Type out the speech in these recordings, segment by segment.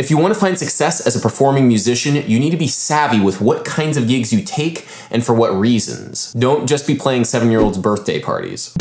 If you want to find success as a performing musician, you need to be savvy with what kinds of gigs you take and for what reasons. Don't just be playing 7-year-olds' birthday parties.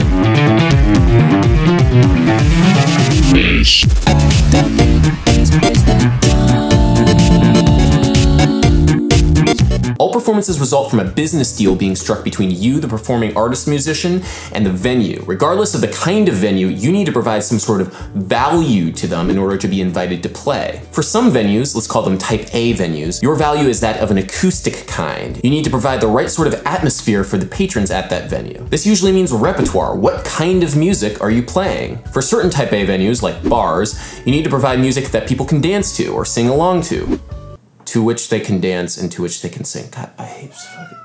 All performances result from a business deal being struck between you, the performing artist musician, and the venue. Regardless of the kind of venue, you need to provide some sort of value to them in order to be invited to play. For some venues, let's call them type A venues, your value is that of an acoustic kind. You need to provide the right sort of atmosphere for the patrons at that venue. This usually means repertoire. What kind of music are you playing? For certain type A venues, like bars, you need to provide music that people can dance to or sing along to which they can dance and to which they can sing. God, I hate this fucking...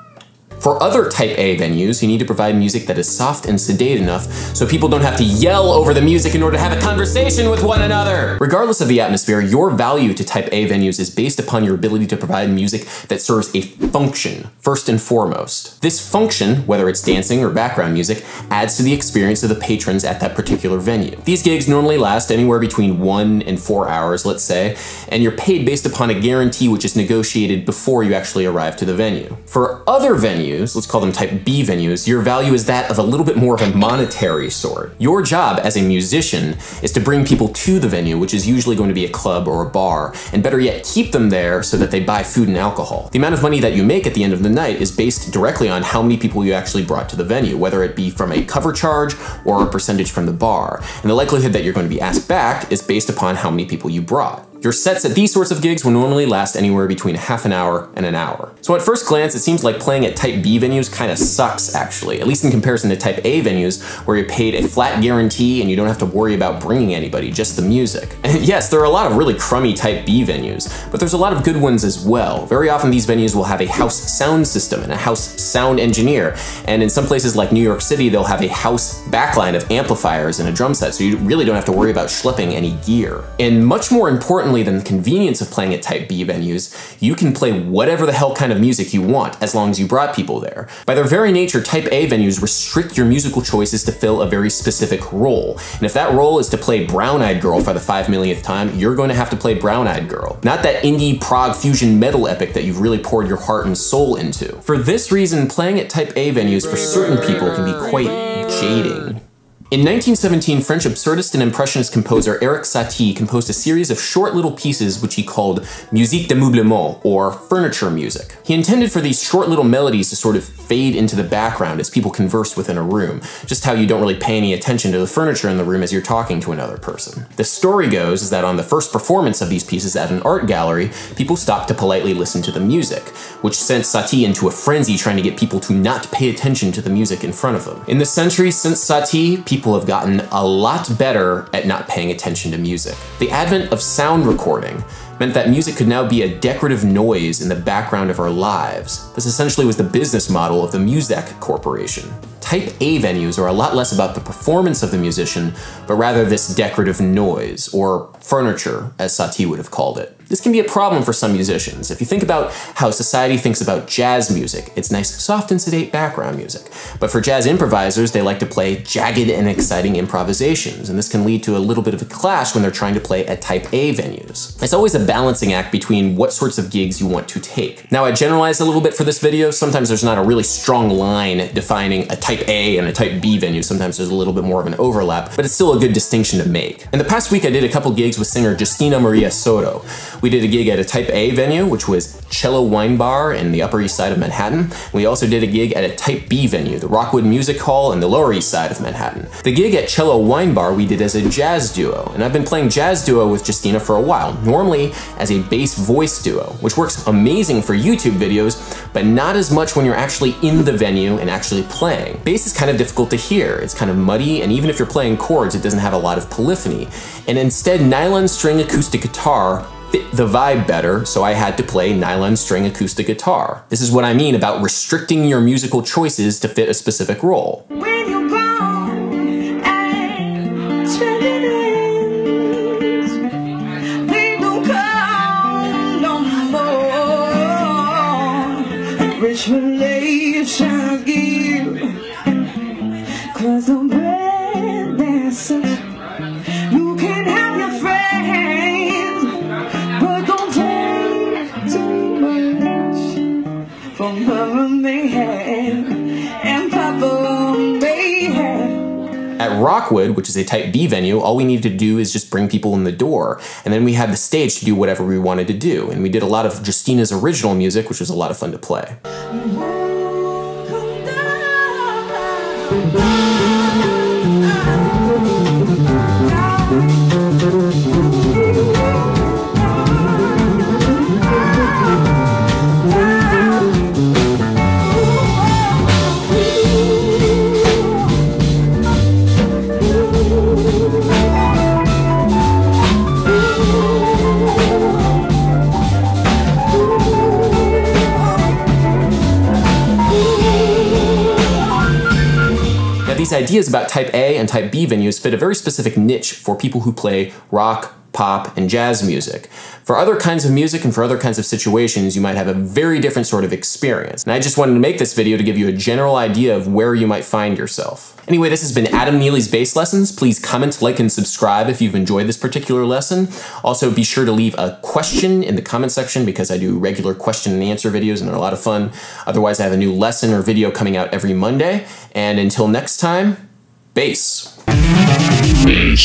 For other type A venues, you need to provide music that is soft and sedate enough so people don't have to yell over the music in order to have a conversation with one another. Regardless of the atmosphere, your value to type A venues is based upon your ability to provide music that serves a function, first and foremost. This function, whether it's dancing or background music, adds to the experience of the patrons at that particular venue. These gigs normally last anywhere between 1 and 4 hours, let's say, and you're paid based upon a guarantee which is negotiated before you actually arrive to the venue. For other venues, let's call them type B venues, your value is that of a little bit more of a monetary sort. Your job as a musician is to bring people to the venue, which is usually going to be a club or a bar, and better yet, keep them there so that they buy food and alcohol. The amount of money that you make at the end of the night is based directly on how many people you actually brought to the venue, whether it be from a cover charge or a percentage from the bar. And the likelihood that you're going to be asked back is based upon how many people you brought. Your sets at these sorts of gigs will normally last anywhere between half an hour and an hour. So at first glance, it seems like playing at type B venues kind of sucks, actually, at least in comparison to type A venues, where you're paid a flat guarantee and you don't have to worry about bringing anybody, just the music. And yes, there are a lot of really crummy type B venues, but there's a lot of good ones as well. Very often these venues will have a house sound system and a house sound engineer, and in some places like New York City, they'll have a house backline of amplifiers and a drum set, so you really don't have to worry about schlepping any gear. And much more important than the convenience of playing at type B venues, you can play whatever the hell kind of music you want as long as you brought people there. By their very nature, type A venues restrict your musical choices to fill a very specific role. And if that role is to play Brown Eyed Girl for the 5 millionth time, you're going to have to play Brown Eyed Girl, not that indie prog fusion metal epic that you've really poured your heart and soul into. For this reason, playing at type A venues for certain people can be quite jading. In 1917, French absurdist and impressionist composer Erik Satie composed a series of short little pieces which he called musique d'ameublement, or furniture music. He intended for these short little melodies to sort of fade into the background as people conversed within a room, just how you don't really pay any attention to the furniture in the room as you're talking to another person. The story goes is that on the first performance of these pieces at an art gallery, people stopped to politely listen to the music, which sent Satie into a frenzy trying to get people to not pay attention to the music in front of them. In the centuries since Satie, people have gotten a lot better at not paying attention to music. The advent of sound recording meant that music could now be a decorative noise in the background of our lives. This essentially was the business model of the musique corporation. Type A venues are a lot less about the performance of the musician, but rather this decorative noise, or furniture, as Satie would have called it. This can be a problem for some musicians. If you think about how society thinks about jazz music, it's nice, soft and sedate background music. But for jazz improvisers, they like to play jagged and exciting improvisations, and this can lead to a little bit of a clash when they're trying to play at type A venues. It's always a balancing act between what sorts of gigs you want to take. Now, I generalized a little bit for this video. Sometimes there's not a really strong line defining a type A and a type B venue. Sometimes there's a little bit more of an overlap, but it's still a good distinction to make. In the past week, I did a couple gigs with singer Justina Maria Soto. We did a gig at a type A venue, which was Cello Wine Bar in the Upper East Side of Manhattan. We also did a gig at a type B venue, the Rockwood Music Hall in the Lower East Side of Manhattan. The gig at Cello Wine Bar we did as a jazz duo, and I've been playing jazz duo with Justina for a while, normally as a bass voice duo, which works amazing for YouTube videos, but not as much when you're actually in the venue and actually playing. Bass is kind of difficult to hear, it's kind of muddy, and even if you're playing chords, it doesn't have a lot of polyphony. And instead, nylon string acoustic guitar fit the vibe better, so I had to play nylon string acoustic guitar. This is what I mean about restricting your musical choices to fit a specific role. Relations give, 'cause the bread that's you can have your friends, but Mama may have, and Papa may have. At Rockwood, which is a type B venue, all we needed to do is just bring people in the door. And then we had the stage to do whatever we wanted to do. And we did a lot of Justina's original music, which was a lot of fun to play. These ideas about type A and type B venues fit a very specific niche for people who play rock, pop, and jazz music. For other kinds of music and for other kinds of situations, you might have a very different sort of experience. And I just wanted to make this video to give you a general idea of where you might find yourself. Anyway, this has been Adam Neely's Bass Lessons. Please comment, like, and subscribe if you've enjoyed this particular lesson. Also, be sure to leave a question in the comment section because I do regular question and answer videos and they're a lot of fun. Otherwise, I have a new lesson or video coming out every Monday. And until next time, bass.